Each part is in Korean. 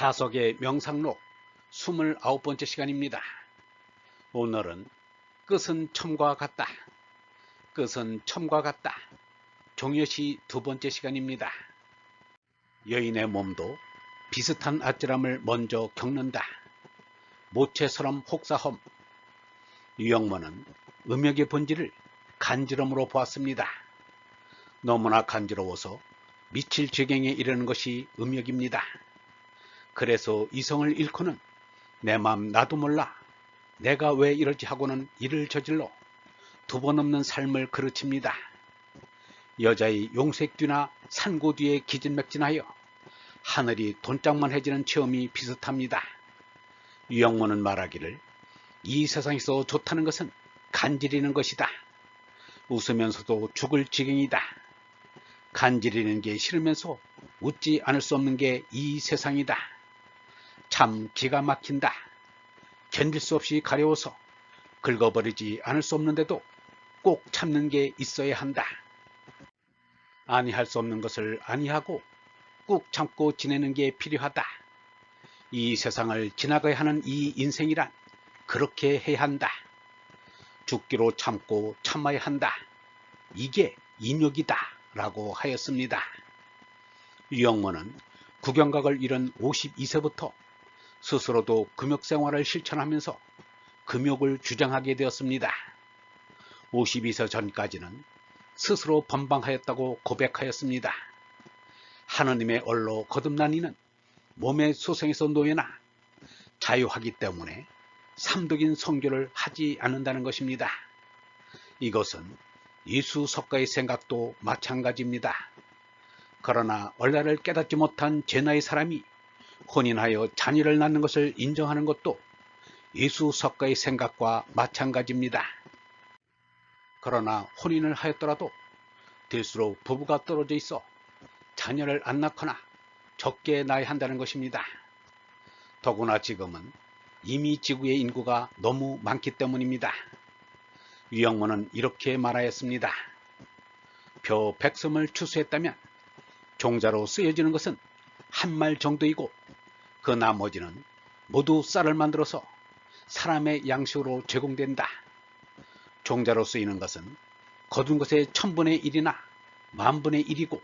다속의 명상록 29번째 시간입니다. 오늘은 끝은 처음과 같다. 끝은 처음과 같다. 종려시 2번째 시간입니다. 여인의 몸도 비슷한 아찔함을 먼저 겪는다. 모체처럼 혹사험. 유영모는 음역의 본질을 간지럼으로 보았습니다. 너무나 간지러워서 미칠 지경에 이르는 것이 음역입니다. 그래서 이성을 잃고는 내 맘 나도 몰라 내가 왜 이러지 하고는 일을 저질러 2번 없는 삶을 그르칩니다. 여자의 용색 뒤나 산고 뒤에 기진맥진하여 하늘이 돈짝만해지는 체험이 비슷합니다. 유영모는 말하기를 이 세상에서 좋다는 것은 간지리는 것이다. 웃으면서도 죽을 지경이다. 간지리는 게 싫으면서 웃지 않을 수 없는 게 이 세상이다. 참 기가 막힌다. 견딜 수 없이 가려워서 긁어버리지 않을 수 없는데도 꼭 참는 게 있어야 한다. 아니할 수 없는 것을 아니하고 꾹 참고 지내는 게 필요하다. 이 세상을 지나가야 하는 이 인생이란 그렇게 해야 한다. 죽기로 참고 참아야 한다. 이게 인욕이다 라고 하였습니다. 유영모는 구경각을 잃은 52세부터 스스로도 금욕생활을 실천하면서 금욕을 주장하게 되었습니다. 52세 전까지는 스스로 번방하였다고 고백하였습니다. 하느님의 얼로 거듭난 이는 몸의 소생에서 놓여나 자유하기 때문에 삼독인 성교를 하지 않는다는 것입니다. 이것은 예수 석가의 생각도 마찬가지입니다. 그러나 얼라를 깨닫지 못한 제나의 사람이 혼인하여 자녀를 낳는 것을 인정하는 것도 예수 석가의 생각과 마찬가지입니다. 그러나 혼인을 하였더라도 될수록 부부가 떨어져 있어 자녀를 안 낳거나 적게 낳아야 한다는 것입니다. 더구나 지금은 이미 지구의 인구가 너무 많기 때문입니다. 유영모는 이렇게 말하였습니다. 벼 100섬을 추수했다면 종자로 쓰여지는 것은 한 말 정도이고 그 나머지는 모두 쌀을 만들어서 사람의 양식으로 제공된다. 종자로 쓰이는 것은 거둔 것의 1000분의 1이나 10,000분의 1이고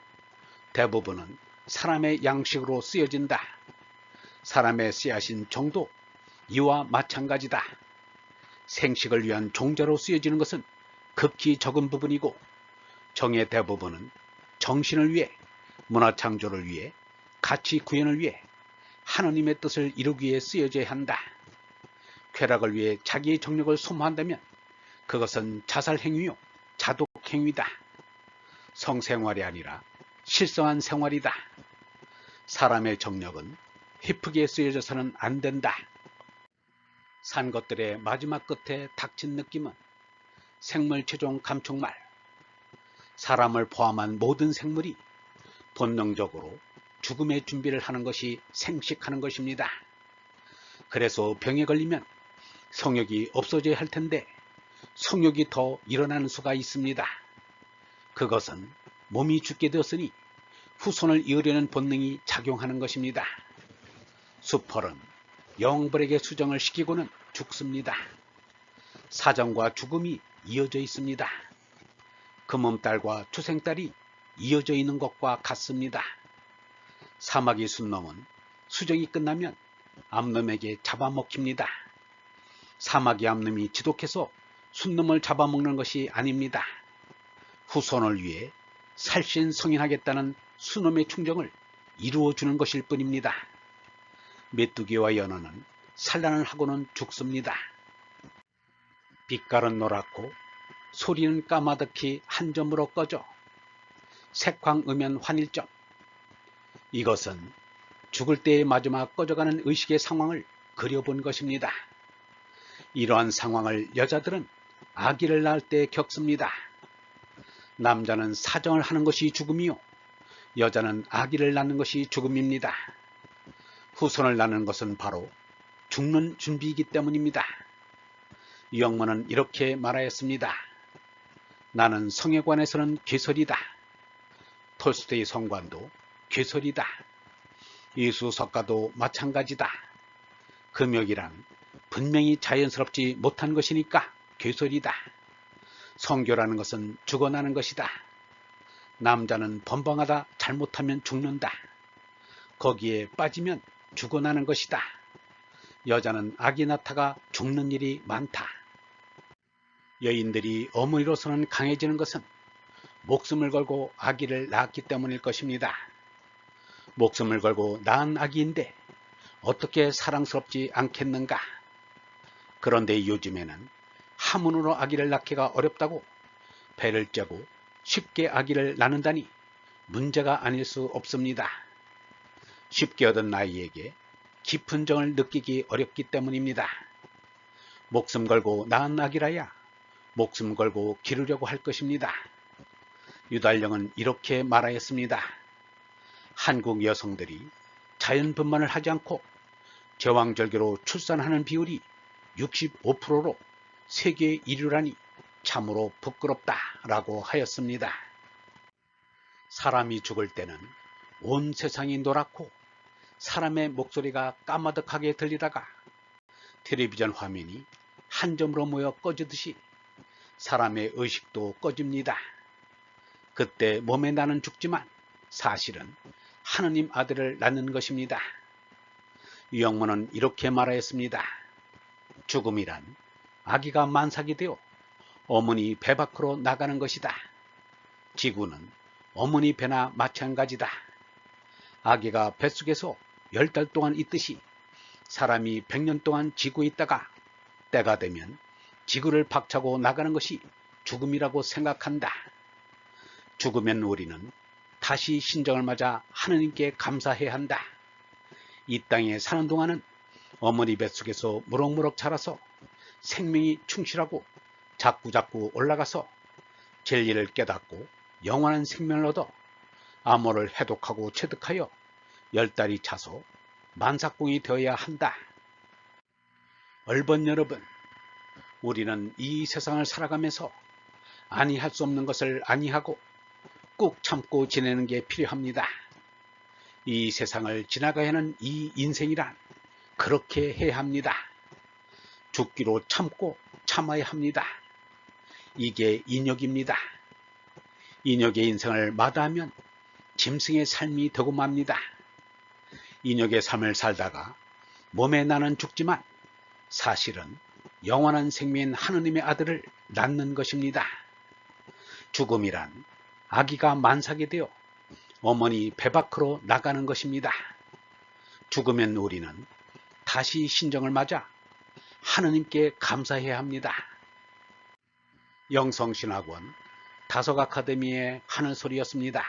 대부분은 사람의 양식으로 쓰여진다. 사람의 씨앗인 정도 이와 마찬가지다. 생식을 위한 종자로 쓰여지는 것은 극히 적은 부분이고 정의 대부분은 정신을 위해, 문화창조를 위해, 가치 구현을 위해 하느님의 뜻을 이루기 위해 쓰여져야 한다. 쾌락을 위해 자기의 정력을 소모한다면 그것은 자살행위요 자독행위다. 성생활이 아니라 실성한 생활이다. 사람의 정력은 희프게 쓰여져서는 안 된다. 산 것들의 마지막 끝에 닥친 느낌은 생물 최종 감촉말. 사람을 포함한 모든 생물이 본능적으로 죽음의 준비를 하는 것이 생식하는 것입니다. 그래서 병에 걸리면 성욕이 없어져야 할 텐데 성욕이 더 일어나는 수가 있습니다. 그것은 몸이 죽게 되었으니 후손을 이으려는 본능이 작용하는 것입니다. 수펄은 영벌에게 수정을 시키고는 죽습니다. 사정과 죽음이 이어져 있습니다. 금음달과 초생달이 이어져 있는 것과 같습니다. 사마귀 순놈은 수정이 끝나면 암놈에게 잡아먹힙니다. 사마귀 암놈이 지독해서 순놈을 잡아먹는 것이 아닙니다. 후손을 위해 살신 성인하겠다는 수놈의 충정을 이루어주는 것일 뿐입니다. 메뚜기와 연어는 산란을 하고는 죽습니다. 빛깔은 노랗고 소리는 까마득히 한 점으로 꺼져 색황음연 환일점. 이것은 죽을 때의 마지막 꺼져가는 의식의 상황을 그려본 것입니다. 이러한 상황을 여자들은 아기를 낳을 때 겪습니다. 남자는 사정을 하는 것이 죽음이요 여자는 아기를 낳는 것이 죽음입니다. 후손을 낳는 것은 바로 죽는 준비이기 때문입니다. 유영모는 이렇게 말하였습니다. 나는 성에 관해서는 괴설이다. 톨스토이 성관도 괴설이다. 이수석가도 마찬가지다. 금욕이란 분명히 자연스럽지 못한 것이니까 괴솔이다. 성교라는 것은 죽어나는 것이다. 남자는 번방하다 잘못하면 죽는다. 거기에 빠지면 죽어나는 것이다. 여자는 아기 낳다가 죽는 일이 많다. 여인들이 어머니로서는 강해지는 것은 목숨을 걸고 아기를 낳았기 때문일 것입니다. 목숨을 걸고 낳은 아기인데 어떻게 사랑스럽지 않겠는가? 그런데 요즘에는 하문으로 아기를 낳기가 어렵다고 배를 째고 쉽게 아기를 낳는다니 문제가 아닐 수 없습니다. 쉽게 얻은 나이에게 깊은 정을 느끼기 어렵기 때문입니다. 목숨 걸고 낳은 아기라야 목숨 걸고 기르려고 할 것입니다. 유달령은 이렇게 말하였습니다. 한국 여성들이 자연분만을 하지 않고 제왕절개로 출산하는 비율이 65%로 세계 1위라니 참으로 부끄럽다라고 하였습니다. 사람이 죽을 때는 온 세상이 노랗고 사람의 목소리가 까마득하게 들리다가 텔레비전 화면이 한 점으로 모여 꺼지듯이 사람의 의식도 꺼집니다. 그때 몸에 나는 죽지만 사실은 하느님 아들을 낳는 것입니다. 유영문은 이렇게 말하였습니다. 죽음이란 아기가 만삭이 되어 어머니 배 밖으로 나가는 것이다. 지구는 어머니 배나 마찬가지다. 아기가 뱃속에서 10달 동안 있듯이 사람이 100년 동안 지구에 있다가 때가 되면 지구를 박차고 나가는 것이 죽음이라고 생각한다. 죽으면 우리는 다시 신정을 맞아 하느님께 감사해야 한다. 이 땅에 사는 동안은 어머니 뱃속에서 무럭무럭 자라서 생명이 충실하고 자꾸자꾸 올라가서 진리를 깨닫고 영원한 생명을 얻어 암호를 해독하고 체득하여 10달이 차서 만삭공이 되어야 한다. 얼번 여러분, 우리는 이 세상을 살아가면서 아니할 수 없는 것을 아니하고 꾹 참고 지내는 게 필요합니다. 이 세상을 지나가야 하는 이 인생이란 그렇게 해야 합니다. 죽기로 참고 참아야 합니다. 이게 인욕입니다. 인욕의 인생을 마다하면 짐승의 삶이 되고 맙니다. 인욕의 삶을 살다가 몸에 나는 죽지만 사실은 영원한 생명인 하느님의 아들을 낳는 것입니다. 죽음이란 아기가 만삭이 되어 어머니 배 밖으로 나가는 것입니다. 죽으면 우리는 다시 신정을 맞아 하느님께 감사해야 합니다. 영성신학원 다속아카데미의 하늘소리였습니다.